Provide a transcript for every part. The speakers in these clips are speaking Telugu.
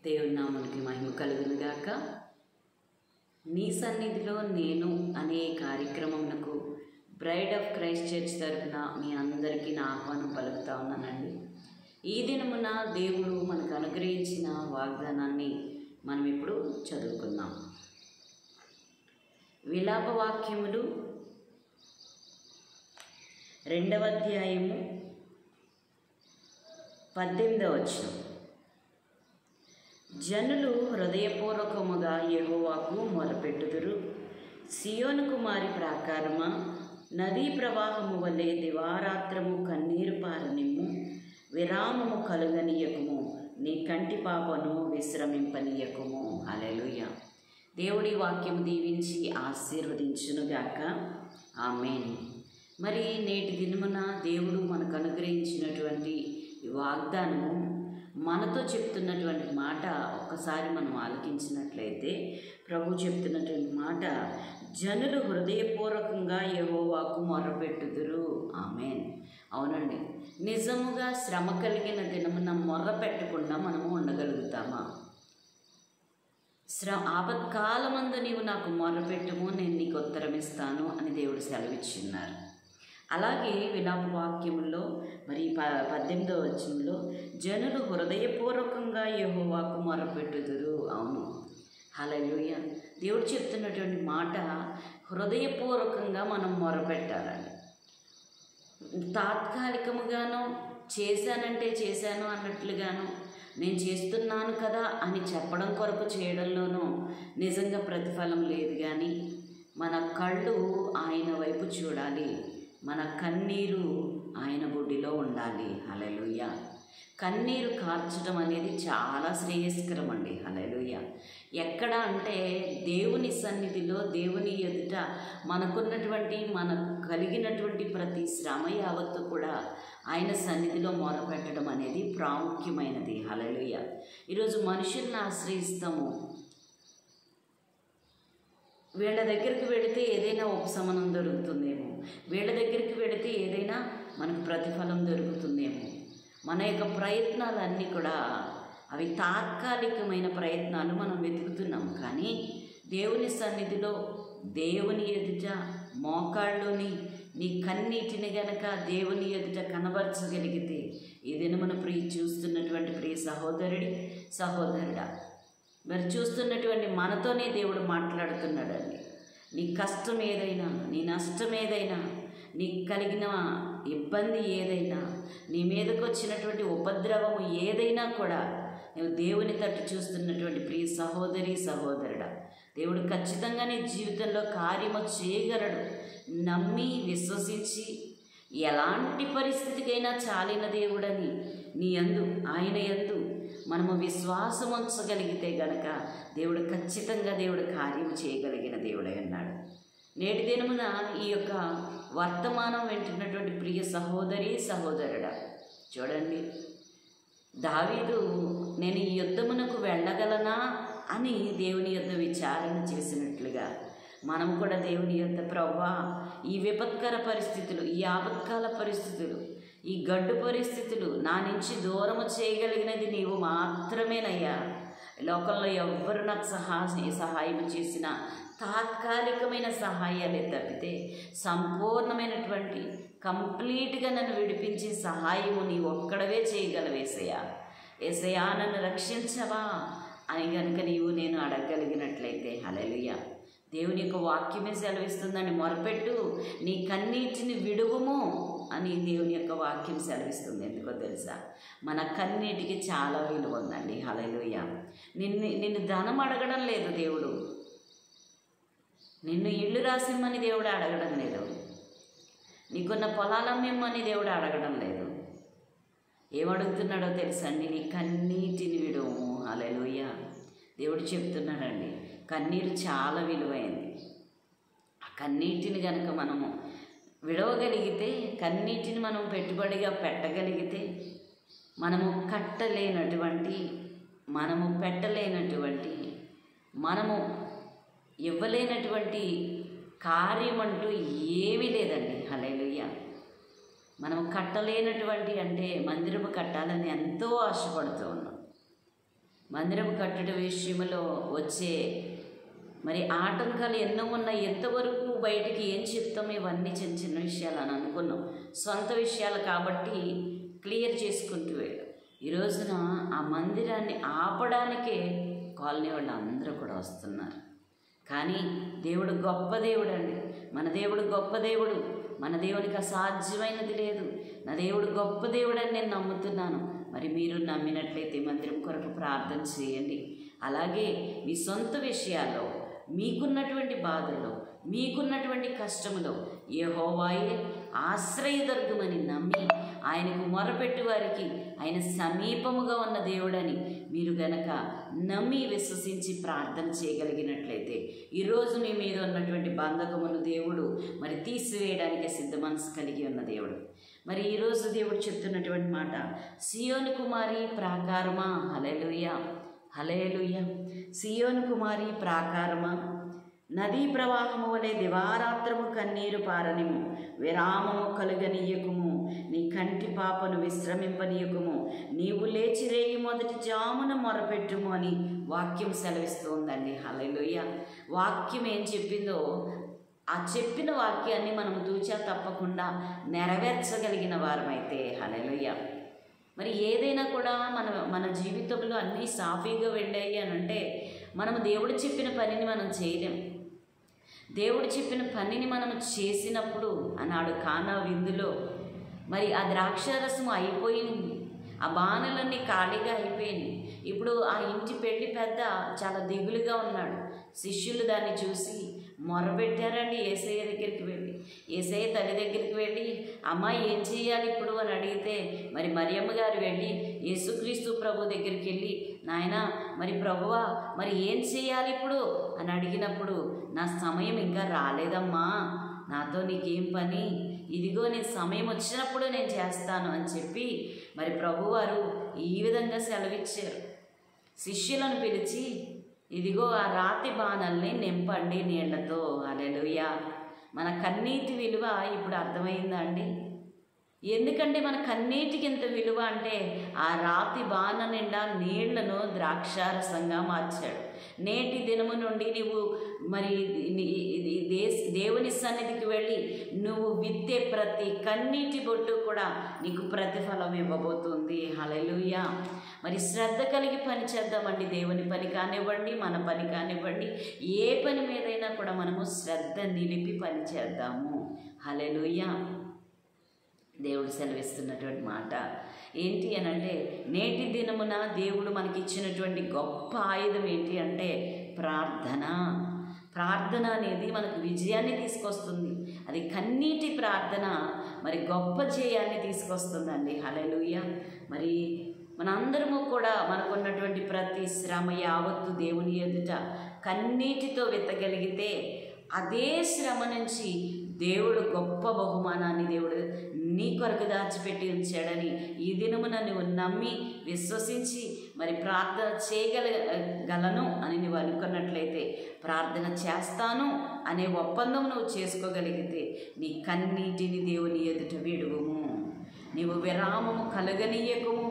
దేవుని నామానికి మహిమ కలుగును గాక. నీ సన్నిధిలో నేను అనే కార్యక్రమమునకు బ్రైడ్ ఆఫ్ క్రైస్ట్ చర్చ్ తరఫున మీ అందరికీ నా ఆహ్వానం పలుకుతా ఉన్నానండి. ఈ దినమున దేవుడు మనకు అనుగ్రహించిన వాగ్దానాన్ని మనం ఇప్పుడు చదువుకుందాం. విలాప వాక్యములు 2వ అధ్యాయము 18వ వచనం. జనులు హృదయపూర్వకముగా యెహోవాకు మొరపెట్టుదురు. సియోను కుమారి ప్రాకారమా, నదీ ప్రవాహము వలె దివారాత్రము కన్నీరు పారనిమ్ము. విరామము కలుగనీయకుము, నీ కంటి పాపను విశ్రమింపనీయకుము. హల్లెలూయా. దేవుడి వాక్యం దీవించి ఆశీర్వదించునుగాక. ఆమేన్. మరి నేటి దినమున దేవుడు మనకు అనుగ్రహించినటువంటి ఈ వాగ్దానము, మనతో చెప్తున్నటువంటి మాట ఒక్కసారి మనం ఆలకించినట్లయితే, ప్రభు చెప్తున్నటువంటి మాట, జనులు హృదయపూర్వకంగా యెహోవాకు మొర్రపెట్టుదురు. ఆమేన్. అవునండి, నిజముగా శ్రమ కలిగిన దినమున మొర్ర పెట్టకుండా మనము ఉండగలుగుతామా? ఆపత్కాలమందు నీవు నాకు మొర్రపెట్టుము, నేను నీకు ఉత్తరం ఇస్తాను అని దేవుడు సెలవిచ్చిన్నారు. అలాగే విలాప వాక్యములో మరి 18వ వచనంలో జనులు హృదయపూర్వకంగా యెహోవాకు మొరపెట్టుదురు. అవును, హల్లెలూయా. దేవుడు చెప్తున్నటువంటి మాట, హృదయపూర్వకంగా మనం మొరపెట్టాలండి. తాత్కాలికముగానో చేశానంటే చేశాను అన్నట్లుగానో, నేను చేస్తున్నాను కదా అని చెప్పడం కొరకు చేయడంలోనూ నిజంగా ప్రతిఫలం లేదు. కానీ మన కళ్ళు ఆయన వైపు చూడాలి, మన కన్నీరు ఆయన బొడ్డిలో ఉండాలి. హల్లెలూయా. కన్నీరు కార్చడం అనేది చాలా శ్రేయస్కరం అండి. హల్లెలూయా. ఎక్కడ అంటే దేవుని సన్నిధిలో, దేవుని ఎదుట మనకున్నటువంటి, మనకు కలిగినటువంటి ప్రతి శ్రమ యావత్తు కూడా ఆయన సన్నిధిలో మొరపెట్టడం అనేది ప్రాముఖ్యమైనది. హల్లెలూయా. ఈరోజు మనుషుల్ని ఆశ్రయిస్తాము. వీళ్ళ దగ్గరికి వెళితే ఏదైనా ఉపశమనం దొరుకుతుందేమో, వీళ్ళ దగ్గరికి వెళితే ఏదైనా మనకు ప్రతిఫలం దొరుకుతుందేమో. మన యొక్క ప్రయత్నాలన్నీ కూడా అవి తాత్కాలికమైన ప్రయత్నాలు మనం వెతుకుతున్నాం. కానీ దేవుని సన్నిధిలో, దేవుని ఎదుట మోకాళ్ళలోని నీ కన్నీటిని గనక దేవుని ఎదుట కనబరచగలిగితే, ఈ దినమున చూస్తున్నటువంటి ప్రియ సహోదరుడి, సహోదరుడా, మరి చూస్తున్నటువంటి మనతోనే దేవుడు మాట్లాడుతున్నాడండి. నీ కష్టం ఏదైనా, నీ నష్టం ఏదైనా, నీకు కలిగిన ఇబ్బంది ఏదైనా, నీ మీదకు వచ్చినటువంటి ఉపద్రవము ఏదైనా కూడా, నువ్వు దేవుని తట్టు చూస్తున్నటువంటి ప్రియ సహోదరి, సహోదరుడా, దేవుడు ఖచ్చితంగా నీ జీవితంలో కార్యము చేయగలడు. నమ్మి విశ్వసించి, ఎలాంటి పరిస్థితికైనా చాలిన దేవుడని నీ యందు, ఆయన యందు మనము విశ్వాసం ఉంచగలిగితే గనక దేవుడు ఖచ్చితంగా కార్యం చేయగలిగిన దేవుడై ఉన్నాడు. నేటి దినమున ఈ యొక్క వర్తమానం వింటున్నటువంటి ప్రియ సహోదరి, సహోదరుడా, చూడండి, దావీదు నేను ఈ యుద్ధమునకు వెళ్ళగలనా అని దేవుని యొద్ద విచారణ చేసినట్లుగా మనం కూడా దేవుని యొద్ద, ప్రభువా, ఈ విపత్కర పరిస్థితులు, ఈ ఆపత్కాల పరిస్థితులు, ఈ గడ్డు పరిస్థితులు నా నుంచి దూరము చేయగలిగినది నీవు మాత్రమేనయ్యా. లోకంలో ఎవ్వరు నాకు సహాయం చేసిన తాత్కాలికమైన సహాయాలే తప్పితే సంపూర్ణమైనటువంటి, కంప్లీట్గా నన్ను విడిపించే సహాయము నీ ఒక్కడవే చేయగలవేసయ్యా. ఏసయ్యా, నన్ను రక్షించవా అని కనుక నేను అడగగలిగినట్లయితే, హల్లెలూయా, దేవుని యొక్క వాక్యమే సెలవిస్తుందని, మొరపెట్టు, నీ కన్నీటిని విడువుము అని దేవుని యొక్క వాక్యం సెలవిస్తుంది. ఎందుకో తెలుసా? మన కన్నీటికి చాలా విలువ ఉందండి. హల్లెలూయా. నిన్ను ధనం అడగడం లేదు దేవుడు, నిన్ను ఇల్లు రాసిమ్మని దేవుడు అడగడం లేదు, నీకున్న పొలాలమ్మని దేవుడు అడగడం లేదు. ఏమడుగుతున్నాడో తెలుసండి? నీ కన్నీటిని విడువు. హల్లెలూయా. దేవుడు చెప్తున్నాడండి, కన్నీరు చాలా విలువైంది. ఆ కన్నీటిని కనుక మనము విడవగలిగితే, కన్నీటిని మనం పెట్టుబడిగా పెట్టగలిగితే, మనము కట్టలేనటువంటి, మనము పెట్టలేనటువంటి, మనము ఇవ్వలేనటువంటి కార్యం అంటూ ఏమీ లేదండి. హల్లెలూయా. మనం కట్టలేనటువంటి, అంటే మందిరము కట్టాలని ఎంతో ఆశపడుతూ ఉన్నాం. మందిరం కట్టడం విషయంలో వచ్చే మరి ఆటంకాలు ఎన్నో ఉన్నాయి. ఎంతవరకు బయటికి ఏం చెప్తాం, ఇవన్నీ చిన్న చిన్న విషయాలు అని అనుకున్నాం. సొంత విషయాలు కాబట్టి క్లియర్ చేసుకుంటూ వెళ్ళాం. ఈ రోజున ఆ మందిరాన్ని ఆపడానికే కాలనీ వాళ్ళు అందరూ కూడా వస్తున్నారు. కానీ దేవుడు గొప్ప దేవుడు అండి. మన దేవుడు గొప్ప దేవుడు. మన దేవునికి అసాధ్యమైనది లేదు. నా దేవుడు గొప్ప దేవుడు అని నేను నమ్ముతున్నాను. మరి మీరు నమ్మినట్లయితే మందిరం కొరకు ప్రార్థన చేయండి. అలాగే మీ సొంత విషయాల్లో, మీకున్నటువంటి బాధల్లో, మీకున్నటువంటి కష్టములో యెహోవాయే ఆశ్రయదుర్గమని నమ్మి ఆయనకు మొరపెట్టు వారికి ఆయన సమీపముగా ఉన్న దేవుడని మీరు గనక నమ్మి విశ్వసించి ప్రార్థన చేయగలిగినట్లయితే ఈరోజు మీ మీద ఉన్నటువంటి బంధకమును దేవుడు మరి తీసివేయడానికి సిద్ధ మనసు కలిగి ఉన్న దేవుడు. మరి ఈరోజు దేవుడు చెప్తున్నటువంటి మాట, సియోను కుమారి ప్రాకారమా, హల్లెలూయా హల్లెలూయా. సియోను కుమారి ప్రాకారమా, నదీ ప్రవాహము వలె దివారాత్రము కన్నీరు పారనిము, విరామము కలుగనీయకుము, నీ కంటి పాపను విశ్రమింపనీయకుము, నీవు లేచి రేయి మొదటి జామున మొరపెట్టుము అని వాక్యం సెలవిస్తుందండి. హల్లెలూయా. వాక్యం ఏం చెప్పిందో ఆ చెప్పిన వాక్యాన్ని మనం తూచా తప్పకుండా నెరవేర్చగలిగిన వారమైతే హల్లెలూయా. మరి ఏదైనా కూడా మన జీవితంలో అన్నీ సాఫీగా వెళ్ళాయి అని అంటే మనం దేవుడు చెప్పిన పనిని మనం చేయలేం. దేవుడు చెప్పిన పనిని మనం చేసినప్పుడు అన్నాడు కానా విందులో మరి ఆ ద్రాక్షారసం అయిపోయింది, ఆ బాణలన్నీ ఖాళీగా అయిపోయింది. ఇప్పుడు ఆ ఇంటి పెళ్లి పెద్ద చాలా దిగులుగా ఉన్నాడు. శిష్యులు దాన్ని చూసి మొరపెట్టారండి యేసయ్య దగ్గరికి వెళ్ళి. యేసయ్య తల్లి దగ్గరికి వెళ్ళి, అమ్మ ఏం చేయాలి ఇప్పుడు అని అడిగితే మరి మరియమ్మ గారు వెళ్ళి యేసుక్రీస్తు ప్రభు దగ్గరికి వెళ్ళి, నాయన మరి ప్రభువా మరి ఏం చేయాలి ఇప్పుడు అని అడిగినప్పుడు, నా సమయం ఇంకా రాలేదమ్మా, నాతో నీకేం పని, ఇదిగో నేను సమయం వచ్చినప్పుడు నేను చేస్తాను అని చెప్పి మరి ప్రభువారు ఈ విధంగా సెలవిచ్చారు. శిష్యులను పిలిచి, ఇదిగో ఆ రాతి బాణల్ని నింపండి నీళ్లతో. హల్లెలూయా. మన కన్నీటి విలువ ఇప్పుడు అర్థమైందా అండి? ఎందుకంటే మన కన్నీటికి ఎంత విలువ అంటే ఆ రాతి బాణ నిండా నీళ్లను ద్రాక్షారసంగా మార్చాడు. నేటి దినము నుండి నువ్వు మరి దేవుని సన్నిధికి వెళ్ళి నువ్వు విత్తే ప్రతి కన్నీటి బొట్టు కూడా నీకు ప్రతిఫలం ఇవ్వబోతుంది. హల్లెలూయా. మరి శ్రద్ధ కలిగి పని చేద్దామండి. దేవుని పని కానివ్వండి, మన పని కానివ్వండి, ఏ పని మీదైనా కూడా మనము శ్రద్ధ నిలిపి పని చేద్దాము. హల్లెలూయా. దేవుడు సెలవిస్తున్నటువంటి మాట ఏంటి అని అంటే, నేటి దినమున దేవుడు మనకిచ్చినటువంటి గొప్ప ఆయుధం ఏంటి అంటే ప్రార్థన. ప్రార్థన అనేది మనకు విజయాన్ని తీసుకొస్తుంది. అది కన్నీటి ప్రార్థన మరి గొప్ప జయాన్ని తీసుకొస్తుందండి. హల్లెలూయా. మరి మనందరము కూడా మనకున్నటువంటి ప్రతి శ్రమ యావత్తు దేవుని ఎదుట కన్నీటితో వెతగలిగితే అదే శ్రమ నుంచి దేవుడు గొప్ప బహుమానాన్ని దేవుడు నీ కొరకు దాచిపెట్టి ఉంచాడని ఈ దినమున నువ్వు నమ్మి విశ్వసించి మరి ప్రార్థన చేయగలగలను అని నువ్వు అనుకున్నట్లయితే, ప్రార్థన చేస్తాను అనే ఒప్పందం నువ్వు చేసుకోగలిగితే నీ కన్నీటిని దేవుని ఎదుట విడువము, నీవు విరామము కలగనీయకము.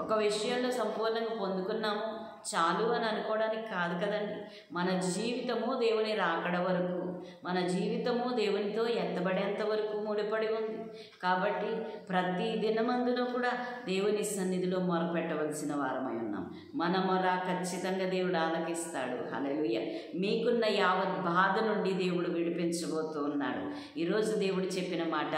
ఒక విషయంలో సంపూర్ణంగా పొందుకున్నాము చాలు అని అనుకోవడానికి కాదు కదండి. మన జీవితము దేవుని రాకడ వరకు, మన జీవితము దేవునితో ఎత్తబడేంత వరకు ముడిపడి ఉంది. కాబట్టి ప్రతి దినమందున కూడా దేవుని సన్నిధిలో మొరపెట్టవలసిన వారమై ఉన్నాం. మన మొర ఖచ్చితంగా దేవుడు ఆలకిస్తాడు. హల్లెలూయా. మీకున్న యావత్ బాధ నుండి దేవుడు విడిపించబోతూ ఉన్నాడు. ఈరోజు దేవుడు చెప్పిన మాట,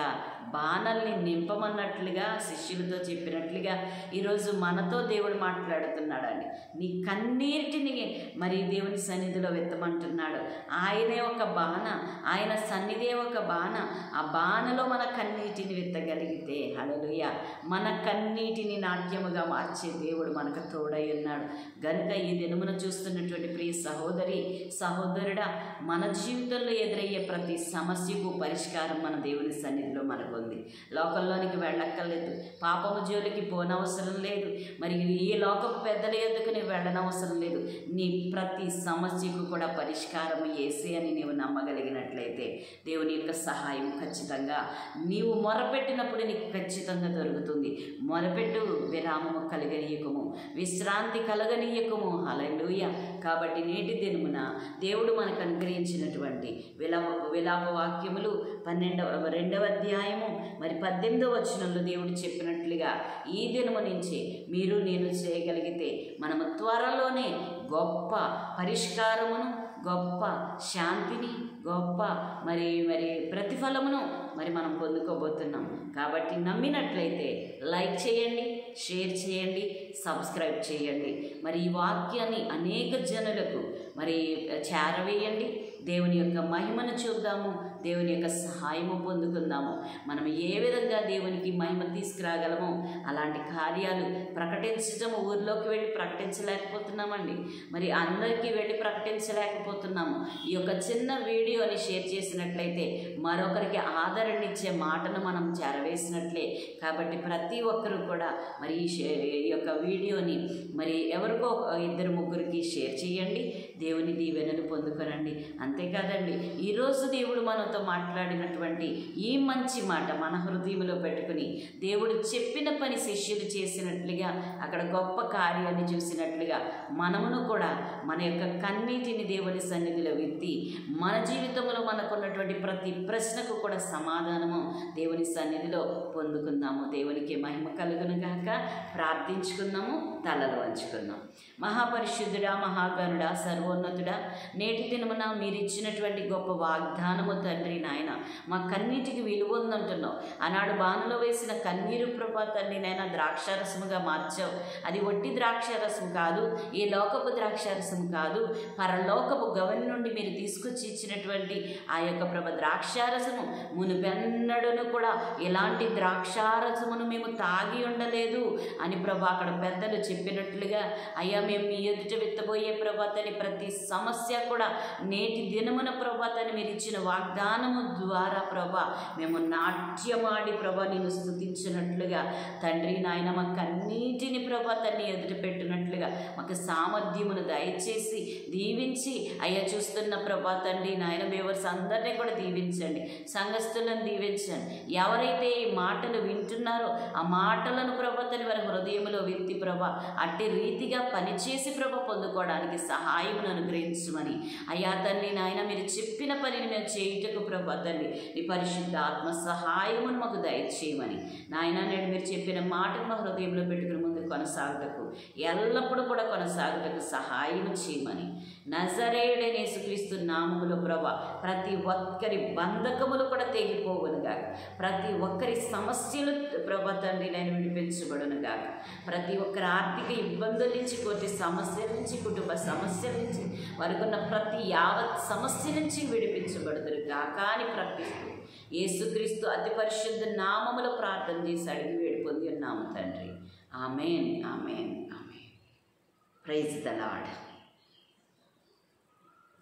బాణల్ని నింపమన్నట్లుగా శిష్యులతో చెప్పినట్లుగా ఈరోజు మనతో దేవుడు మాట్లాడుతున్నాడండి. నీ కన్నీటిని మరి దేవుని సన్నిధిలో వెత్తమంటున్నాడు. ఆయనే ఒక బాణ, ఆయన సన్నిధే ఒక బాణ. ఆ బాణలో మన కన్నీటిని వెత్తగలిగితే హల్లెలూయా, మన కన్నీటిని నాట్యముగా మార్చే దేవుడు మనకు తోడై ఉన్నాడు. గనుక ఈ దినమున చూస్తున్నటువంటి ప్రియ సహోదరి సహోదరుడా, మన జీవితంలో ఎదురయ్యే ప్రతి సమస్యకు పరిష్కారం మన దేవుని సన్నిధిలో మనకు ఉంది. లోకంలోనికి వెళ్ళక్కర్లేదు, పాపము జోలికి పోనవసరం లేదు, మరి ఈ లోకపు పెద్దల యొద్దకు నీవు వెళ్ళనవసరం లేదు. నీ ప్రతి సమస్యకు కూడా పరిష్కారం యేసే అని నీవు నమ్మగలిగినట్లయితే దేవుని యొక్క సహాయం ఖచ్చితంగా నీవు మొరపెట్టినప్పుడు నీకు ఖచ్చితంగా దొరుకుతుంది. మొరపెట్టు, విరామము కలగనీయకము, విశ్రాంతి కలగనీయకము. హల్లెలూయా. కాబట్టి నేటి దినమున దేవుడు మనకు అనుగ్రహించినటువంటి విలాప వాక్యములు 2వ అధ్యాయము మరి 18వ వచనంలో దేవుడు చెప్పినట్లుగా ఈ దినము నుంచి మీరు నేను చేయగలిగితే మనము త్వరలోనే గొప్ప పరిష్కారమును, గొప్ప శాంతిని, గొప్ప మరి ప్రతిఫలమును మనం పొందుకోబోతున్నాం. కాబట్టి నమ్మినట్లయితే లైక్ చేయండి, షేర్ చేయండి, సబ్స్క్రైబ్ చేయండి. మరి ఈ వాక్యాన్ని అనేక జనులకు చేరవేయండి. దేవుని యొక్క మహిమను చూద్దాము, దేవుని యొక్క సహాయము పొందుకుందాము. మనం ఏ విధంగా దేవునికి మహిమ తీసుకురాగలమో అలాంటి కార్యాలు ప్రకటించడం, ఊర్లోకి వెళ్ళి ప్రకటించలేకపోతున్నామండి. మరి అందరికీ వెళ్ళి ప్రకటించలేకపోతున్నాము. ఈ యొక్క చిన్న వీడియోని షేర్ చేసినట్లయితే మరొకరికి ఆదరణ ఇచ్చే మాటను మనం చేరవేసినట్లే. కాబట్టి ప్రతి ఒక్కరూ కూడా ఈ యొక్క వీడియోని ఎవరికో 2-3 షేర్ చేయండి. దేవుని దీవెనను పొందుకోనండి. అంతేకాదండి, ఈరోజు దేవుడు మనతో మాట్లాడినటువంటి ఈ మంచి మాట మన హృదయంలో పెట్టుకుని దేవుడు చెప్పిన పని శిష్యులు చేసినట్లుగా, అక్కడ గొప్ప కార్యాన్ని చూసినట్లుగా మనమును కూడా మన యొక్క కన్నీటిని దేవుని సన్నిధిలో విత్తి మన జీవితంలో మనకున్నటువంటి ప్రతి ప్రశ్నకు కూడా సమాధానము దేవుని సన్నిధిలో పొందుకుందాము. దేవునికి మహిమ కలుగును గాక. ప్రార్థించుకుందాము, తలలు వంచుకుందాం. మహాపరిశుద్ధుడా, మహాగణుడా, సర్వోన్నతుడా, నేటి దినమున మీరు ఇచ్చినటువంటి గొప్ప వాగ్దానము తండ్రి నాయన, మా కన్నీటికి విలువ ఉందంటున్నావు. ఆనాడు బాణలో వేసిన కన్నీరు ప్రభా తండ్రి నాయన ద్రాక్షారసముగా మార్చావు. అది ఒట్టి ద్రాక్షారసం కాదు, ఈ లోకపు ద్రాక్షారసం కాదు, పరలోకపు గవని నుండి మీరు తీసుకొచ్చి ఇచ్చినటువంటి ఆ యొక్క ద్రాక్షారసము మునుపెన్నడను కూడా ఇలాంటి ద్రాక్షారసమును మేము తాగి ఉండలేదు అని ప్రభా అక్కడ పెద్దలు చెప్పినట్లుగా, అయ్యా మేము మీ ఎదుట విత్తబోయే ప్రభాతని ప్రతి సమస్య కూడా నేటి దినమున ప్రభాతని మీరు ఇచ్చిన వాగ్దానము ద్వారా ప్రభా మేము నాట్యమాడి ప్రభా నేను స్తుతించినట్లుగా తండ్రి నాయన మాకు అన్నిటిని ప్రభాతాన్ని ఎదుట పెట్టినట్లుగా మాకు సామర్థ్యమును దయచేసి దీవించి, అయ్యా చూస్తున్న ప్రభా తండ్రి నాయన వ్యూవర్స్ అందరినీ కూడా దీవించండి, సంఘస్థులను దీవించండి. ఎవరైతే ఈ మాటలు వింటున్నారో ఆ మాటలను ప్రభాతని వారి హృదయంలో విత్తి ప్రభా అట్టి రీతిగా పనిచేసి ప్రభ పొందుకోవడానికి సహాయమును అనుగ్రహించమని, అయ్యా తండ్రి నాయన మీరు చెప్పిన పనిని మేము చేయుటకు ప్రభా తండ్రి నీ పరిశుద్ధ ఆత్మ సహాయమును మాకు దయచేయమని నాయన, నేడు మీరు చెప్పిన మాటను మా హృదయంలో పెట్టుకుని ముందు కొనసాగుటకు, ఎల్లప్పుడూ కూడా కొనసాగుటకు సహాయం చేయమని నజరేయుడైన యేసుక్రీస్తు నామములో ప్రభా ప్రతి ఒక్కరి బంధకములు కూడా తెగిపోవునుగా, ప్రతి ఒక్కరి సమస్యలు ప్రభా తండ్రి నేను విడిపించబడునుగా, ప్రతి ఒక్కరి ఆర్థిక ఇబ్బందుల నుంచి, కోటి సమస్యల నుంచి, కుటుంబ సమస్యల నుంచి, వారికున్న ప్రతి యావత్ సమస్య నుంచి విడిపించబడుదురుగా కానీ ప్రకటిస్తూ యేసుక్రీస్తు అతి పరిశుద్ధ నామములో ప్రార్థన చేసి అడిగి వేడుకొని ఉన్నాము తండ్రి. Amen, amen, amen. Praise the lord.